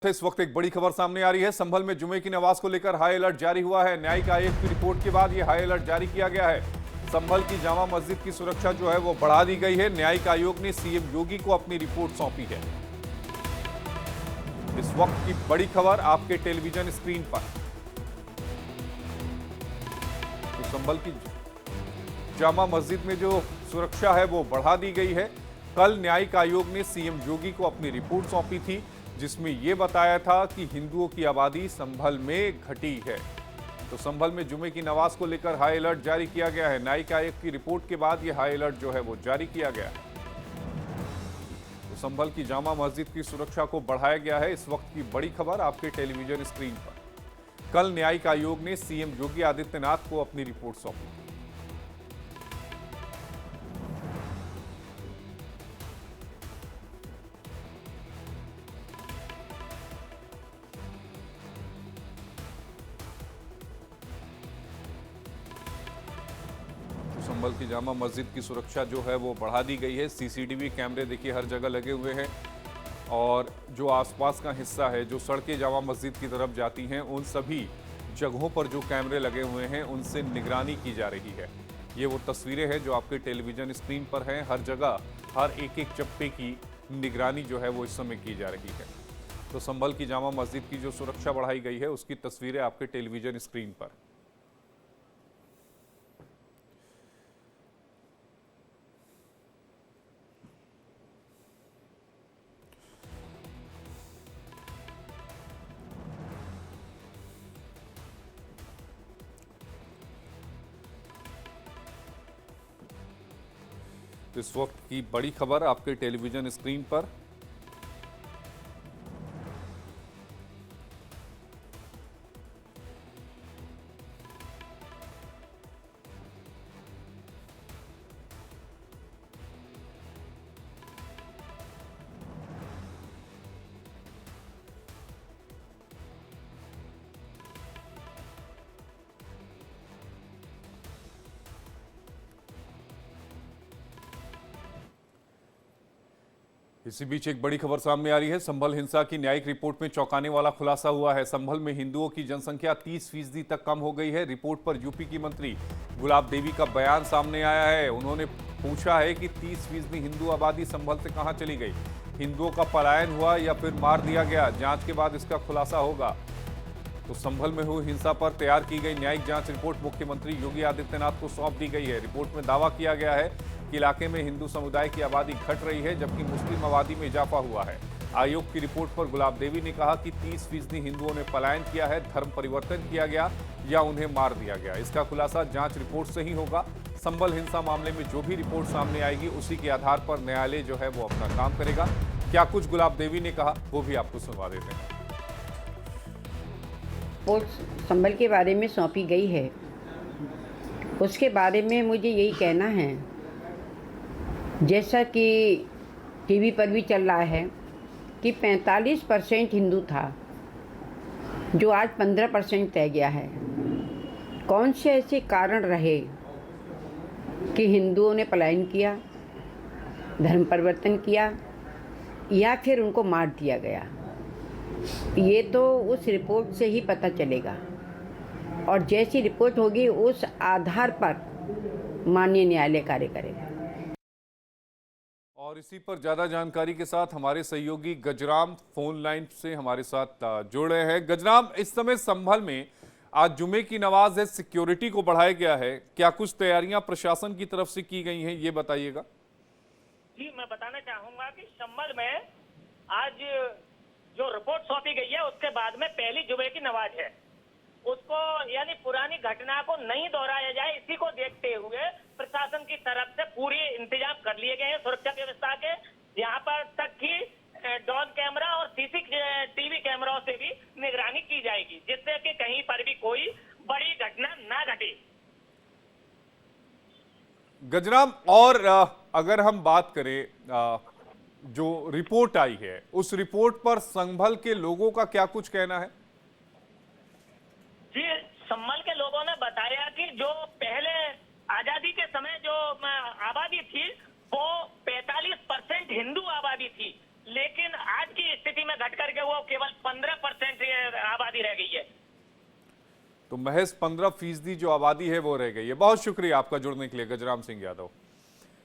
इस वक्त एक बड़ी खबर सामने आ रही है। संभल में जुमे की नमाज को लेकर हाई अलर्ट जारी हुआ है। न्यायिक आयोग की रिपोर्ट के बाद यह हाई अलर्ट जारी किया गया है। संभल की जामा मस्जिद की सुरक्षा जो है वो बढ़ा दी गई है। न्यायिक आयोग ने सीएम योगी को अपनी रिपोर्ट सौंपी है। इस वक्त की बड़ी खबर आपके टेलीविजन स्क्रीन पर। तो संभल की जामा मस्जिद में जो सुरक्षा है वो बढ़ा दी गई है। कल न्यायिक आयोग ने सीएम योगी को अपनी रिपोर्ट सौंपी थी, जिसमें यह बताया था कि हिंदुओं की आबादी संभल में घटी है। तो संभल में जुमे की नमाज को लेकर हाई अलर्ट जारी किया गया है। न्यायिक आयोग की रिपोर्ट के बाद यह हाई अलर्ट जो है वो जारी किया गया है। तो संभल की जामा मस्जिद की सुरक्षा को बढ़ाया गया है। इस वक्त की बड़ी खबर आपके टेलीविजन स्क्रीन पर। कल न्यायिक आयोग ने सीएम योगी आदित्यनाथ को अपनी रिपोर्ट सौंपी। संभल की जामा मस्जिद की सुरक्षा जो है वो बढ़ा दी गई है। सीसीटीवी कैमरे देखिए हर जगह लगे हुए हैं और जो आसपास का हिस्सा है, जो सड़कें जामा मस्जिद की तरफ जाती हैं, उन सभी जगहों पर जो कैमरे लगे हुए हैं उनसे निगरानी की जा रही है। ये वो तस्वीरें हैं जो आपके टेलीविजन स्क्रीन पर हैं। हर जगह हर एक चप्पे की निगरानी जो है वो इस समय की जा रही है। तो संभल की जामा मस्जिद की जो सुरक्षा बढ़ाई गई है उसकी तस्वीरें आपके टेलीविजन स्क्रीन पर। इस वक्त की बड़ी खबर आपके टेलीविजन स्क्रीन पर। इसी बीच एक बड़ी खबर सामने आ रही है। संभल हिंसा की न्यायिक रिपोर्ट में चौंकाने वाला खुलासा हुआ है। संभल में हिंदुओं की जनसंख्या 30% तक कम हो गई है। रिपोर्ट पर यूपी की मंत्री गुलाब देवी का बयान सामने आया है। उन्होंने पूछा है कि 30% हिंदू आबादी संभल से कहां चली गई। हिंदुओं का पलायन हुआ या फिर मार दिया गया, जांच के बाद इसका खुलासा होगा। तो संभल में हुई हिंसा पर तैयार की गई न्यायिक जांच रिपोर्ट मुख्यमंत्री योगी आदित्यनाथ को सौंप दी गई है। रिपोर्ट में दावा किया गया है कि इलाके में हिंदू समुदाय की आबादी घट रही है, जबकि मुस्लिम आबादी में इजाफा हुआ है। आयोग की रिपोर्ट पर गुलाब देवी ने कहा कि 30% हिंदुओं ने पलायन किया है, धर्म परिवर्तन किया गया या उन्हें मार दिया गया। इसका खुलासा जांच रिपोर्ट से ही होगा। संभल हिंसा मामले में जो भी रिपोर्ट सामने आएगी उसी के आधार पर न्यायालय जो है वो अपना काम करेगा। क्या कुछ गुलाब देवी ने कहा वो भी आपको सुनवा देते हैं। रिपोर्ट संभल के बारे में सौंपी गई है, उसके बारे में मुझे यही कहना है, जैसा कि टीवी पर भी चल रहा है कि 45% हिंदू था, जो आज 15% रह गया है। कौन से ऐसे कारण रहे कि हिंदुओं ने पलायन किया, धर्म परिवर्तन किया या फिर उनको मार दिया गया, ये तो उस रिपोर्ट से ही पता चलेगा। और जैसी रिपोर्ट होगी उस आधार पर माननीय न्यायालय कार्य करेगा। और इसी पर ज्यादा जानकारी के साथ हमारे सहयोगी गजराम फोन लाइन से हमारे साथ जुड़े हैं। गजराम, इस समय संभल में आज जुमे की नमाज है, सिक्योरिटी को बढ़ाया गया है, क्या कुछ तैयारियां प्रशासन की तरफ से की गई हैं, ये बताइएगा। जी, मैं बताना चाहूंगा कि संभल में आज जो रिपोर्ट सौंपी गई है उसके बाद में पहली जुमे की नमाज है, उसको यानी पुरानी घटना को नहीं दोहराया जाए, इसी को देखते हुए प्रशासन की तरफ से पूरी इंतजाम कर लिए गए हैं सुरक्षा व्यवस्था के। यहाँ पर तक कि ड्रोन कैमरा और सीसीटीवी कैमरों से भी निगरानी की जाएगी, जिससे कि कहीं पर भी कोई बड़ी घटना ना घटे। गजराम, और अगर हम बात करें जो रिपोर्ट आई है उस रिपोर्ट पर संभल के लोगों का क्या कुछ कहना है। जी, संभल के लोगों ने बताया कि जो पहले आजादी के समय जो आबादी थी वो 45% हिंदू आबादी थी, लेकिन आज की स्थिति में घट करके वो केवल 15% आबादी रह गई है। तो महज 15% जो आबादी है वो रह गई है। बहुत शुक्रिया आपका जुड़ने के लिए गजराम सिंह यादव।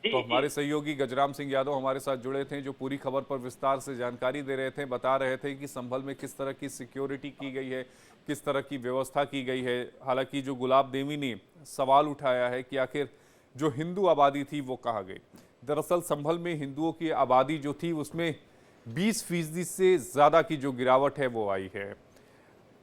तो हमारे सहयोगी गजराम सिंह यादव हमारे साथ जुड़े थे, जो पूरी खबर पर विस्तार से जानकारी दे रहे थे, बता रहे थे कि संभल में किस तरह की सिक्योरिटी की गई है, किस तरह की व्यवस्था की गई है। हालांकि जो गुलाब देवी ने सवाल उठाया है कि आखिर जो हिंदू आबादी थी वो कहाँ गई। दरअसल संभल में हिंदुओं की आबादी जो थी उसमें 20% से ज़्यादा की जो गिरावट है वो आई है।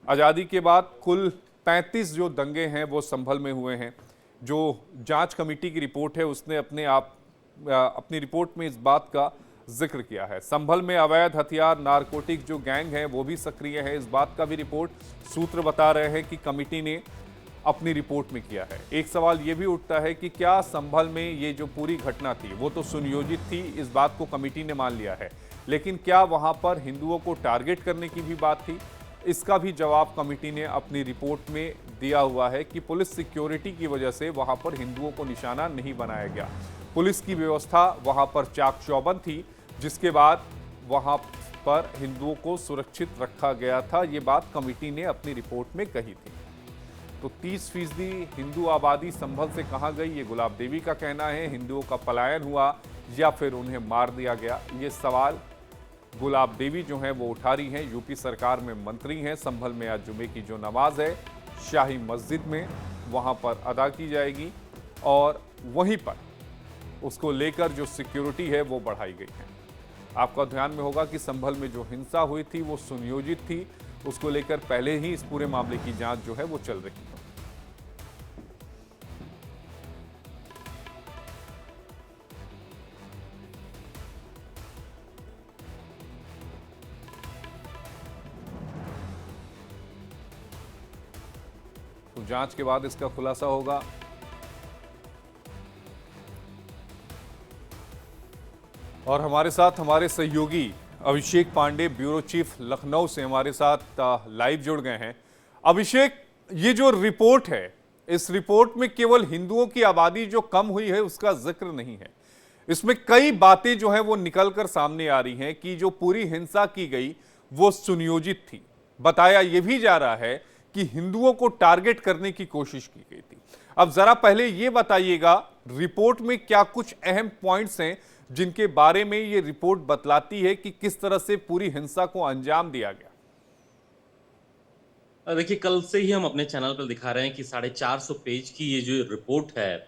आज़ादी के बाद कुल 35 जो दंगे हैं वो संभल में हुए हैं। जो जांच कमेटी की रिपोर्ट है उसने अपनी रिपोर्ट में इस बात का जिक्र किया है। संभल में अवैध हथियार नारकोटिक जो गैंग है वो भी सक्रिय है, इस बात का भी रिपोर्ट सूत्र बता रहे हैं कि कमेटी ने अपनी रिपोर्ट में किया है। एक सवाल ये भी उठता है कि क्या संभल में ये जो पूरी घटना थी वो तो सुनियोजित थी, इस बात को कमेटी ने मान लिया है, लेकिन क्या वहां पर हिंदुओं को टारगेट करने की भी बात थी? इसका भी जवाब कमेटी ने अपनी रिपोर्ट में दिया हुआ है कि पुलिस सिक्योरिटी की वजह से वहां पर हिंदुओं को निशाना नहीं बनाया गया। पुलिस की व्यवस्था वहां पर चाक चौबंद थी, जिसके बाद वहां पर हिंदुओं को सुरक्षित रखा गया था। ये बात कमेटी ने अपनी रिपोर्ट में कही थी। तो 30% हिंदू आबादी संभल से कहां गई, ये गुलाब देवी का कहना है। हिंदुओं का पलायन हुआ या फिर उन्हें मार दिया गया, ये सवाल गुलाब देवी जो हैं वो उठा रही हैं। यूपी सरकार में मंत्री हैं। संभल में आज जुमे की जो नमाज है शाही मस्जिद में वहां पर अदा की जाएगी और वहीं पर उसको लेकर जो सिक्योरिटी है वो बढ़ाई गई है। आपका ध्यान में होगा कि संभल में जो हिंसा हुई थी वो सुनियोजित थी, उसको लेकर पहले ही इस पूरे मामले की जांच जो है वो चल रही है। तो जांच के बाद इसका खुलासा होगा। और हमारे साथ हमारे सहयोगी अभिषेक पांडे, ब्यूरो चीफ लखनऊ से हमारे साथ लाइव जुड़ गए हैं। अभिषेक, ये जो रिपोर्ट है, इस रिपोर्ट में केवल हिंदुओं की आबादी जो कम हुई है उसका जिक्र नहीं है। इसमें कई बातें जो हैं वो निकलकर सामने आ रही हैं कि जो पूरी हिंसा की गई वो सुनियोजित थी। बताया यह भी जा रहा है कि हिंदुओं को टारगेट करने की कोशिश की गई थी। अब जरा पहले यह बताइएगा, रिपोर्ट में क्या कुछ अहम पॉइंट्स हैं जिनके बारे में ये रिपोर्ट बतलाती है कि किस तरह से पूरी हिंसा को अंजाम दिया गया? देखिए, कल से ही हम अपने चैनल पर दिखा रहे हैं कि 450 पेज की ये जो रिपोर्ट है,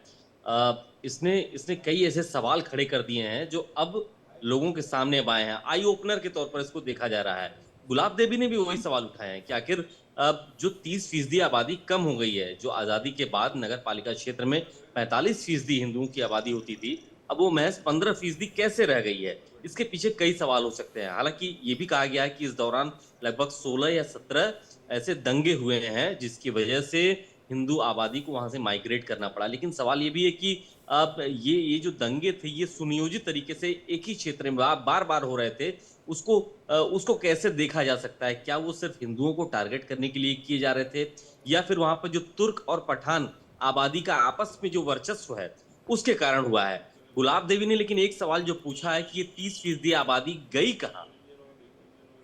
इसने कई ऐसे सवाल खड़े कर दिए हैं जो अब लोगों के सामने अब आए हैं। आई ओपनर के तौर पर इसको देखा जा रहा है। गुलाब देवी ने भी वही सवाल उठाए हैं कि आखिर जो 30% आबादी कम हो गई है, जो आजादी के बाद नगर पालिका क्षेत्र में 45% हिंदुओं की आबादी होती थी, अब वो महज 15% कैसे रह गई है? इसके पीछे कई सवाल हो सकते हैं। हालांकि ये भी कहा गया है कि इस दौरान लगभग 16 या 17 ऐसे दंगे हुए हैं जिसकी वजह से हिंदू आबादी को वहां से माइग्रेट करना पड़ा। लेकिन सवाल ये भी है कि अब ये जो दंगे थे ये सुनियोजित तरीके से एक ही क्षेत्र में बार बार हो रहे थे, उसको कैसे देखा जा सकता है? क्या वो सिर्फ हिंदुओं को टारगेट करने के लिए किए जा रहे थे, या फिर वहां पर जो तुर्क और पठान आबादी का आपस में जो वर्चस्व है उसके कारण हुआ है? गुलाब देवी ने लेकिन एक सवाल जो पूछा है कि ये 30% आबादी गई कहाँ,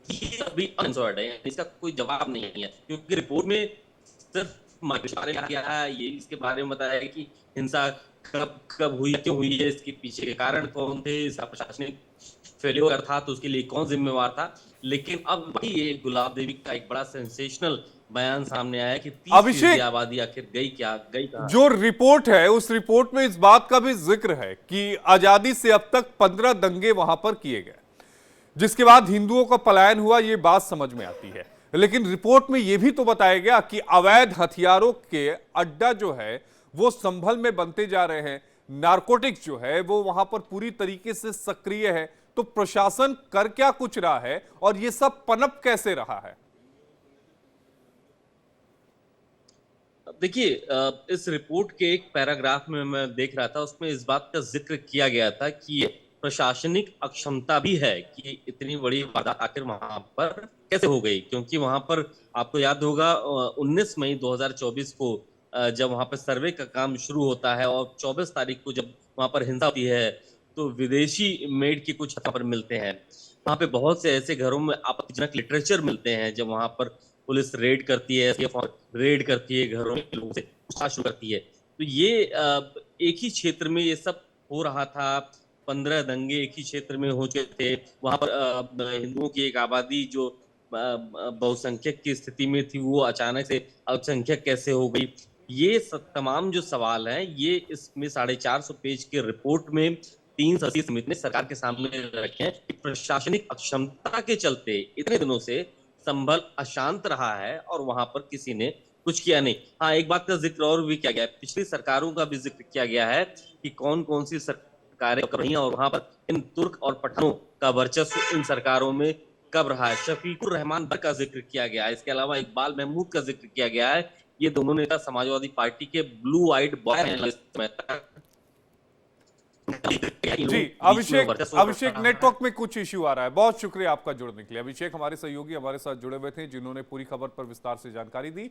ये अभी अनसर्ड है, इसका कोई जवाब नहीं है। क्योंकि रिपोर्ट में सिर्फ बारे में किया है, ये इसके बारे में बताया है कि हिंसा कब हुई, क्यों हुई है, इसके पीछे के कारण कौन थे, इसका प्रशासनिक फेल्योर था तो उसके लिए कौन जिम्मेवार था। लेकिन अब वही ये गुलाब देवी का एक बड़ा सेंसेशनल बयान सामने आया कि 30% आबादी आखिर गई कहाँ? जो रिपोर्ट है उस रिपोर्ट में इस बात का भी जिक्र है कि आजादी से अब तक 15 दंगे वहां पर किए गए, जिसके बाद हिंदुओं का पलायन हुआ, ये बात समझ में आती है। लेकिन रिपोर्ट में यह भी तो बताया गया कि अवैध हथियारों के अड्डा जो है वो संभल में बनते जा रहे हैं। नारकोटिक्स जो है वो वहां पर पूरी तरीके से सक्रिय है। तो प्रशासन कर क्या कुछ रहा है और ये सब पनप कैसे रहा है? देखिए, इस रिपोर्ट के एक पैराग्राफ में मैं देख रहा था, उसमें इस बात का जिक्र किया गया था कि ये प्रशासनिक अक्षमता भी है कि इतनी बड़ी वारदात आखिर वहां पर कैसे हो गई। क्योंकि वहां पर आपको याद होगा 19 मई 2024 को जब वहां पर सर्वे का काम शुरू होता है और 24 तारीख को जब वहां पर हिंसा होती है तो विदेशी मेड के कुछ पर मिलते हैं। वहाँ पे बहुत से ऐसे घरों में आपत्तिजनक लिटरेचर मिलते हैं। जब वहाँ पर पुलिस रेड करती है, रेड करती है, घरों में लोगों से पूछताछ शुरू करती है। तो ये एक ही क्षेत्र में ये सब हो रहा था। 15 दंगे एक ही क्षेत्र में हो चुके थे। वहां पर हिंदुओं की एक आबादी जो बहुसंख्यक की स्थिति में थी, वो अचानक से अल्पसंख्यक कैसे हो गई। ये तमाम जो सवाल हैं, ये इसमें 450 पेज के रिपोर्ट में 3 सदस्यीय समिति ने सरकार के सामने रखे हैं कि प्रशासनिक अक्षमता के चलते इतने दिनों से संभल अशांत रहा है और वहां पर किसी ने कुछ किया नहीं। हाँ, एक बात का जिक्र और भी किया गया है, पिछली सरकारों का भी जिक्र किया गया है कि कौन कौन सी सरकारें कर रही हैं और वहां पर इन तुर्क और पठानों का वर्चस्व इन सरकारों में कब रहा है। शफीकुर रहमान भर का जिक्र किया गया है। इसके अलावा इकबाल महमूद का जिक्र किया गया है। ये दोनों नेता समाजवादी पार्टी के ब्लू आइड बॉय हैं इस समय तक। जी अभिषेक नेटवर्क में कुछ इश्यू आ रहा है। बहुत शुक्रिया आपका जुड़ने के लिए। अभिषेक हमारे सहयोगी हमारे साथ जुड़े हुए थे, जिन्होंने पूरी खबर पर विस्तार से जानकारी दी।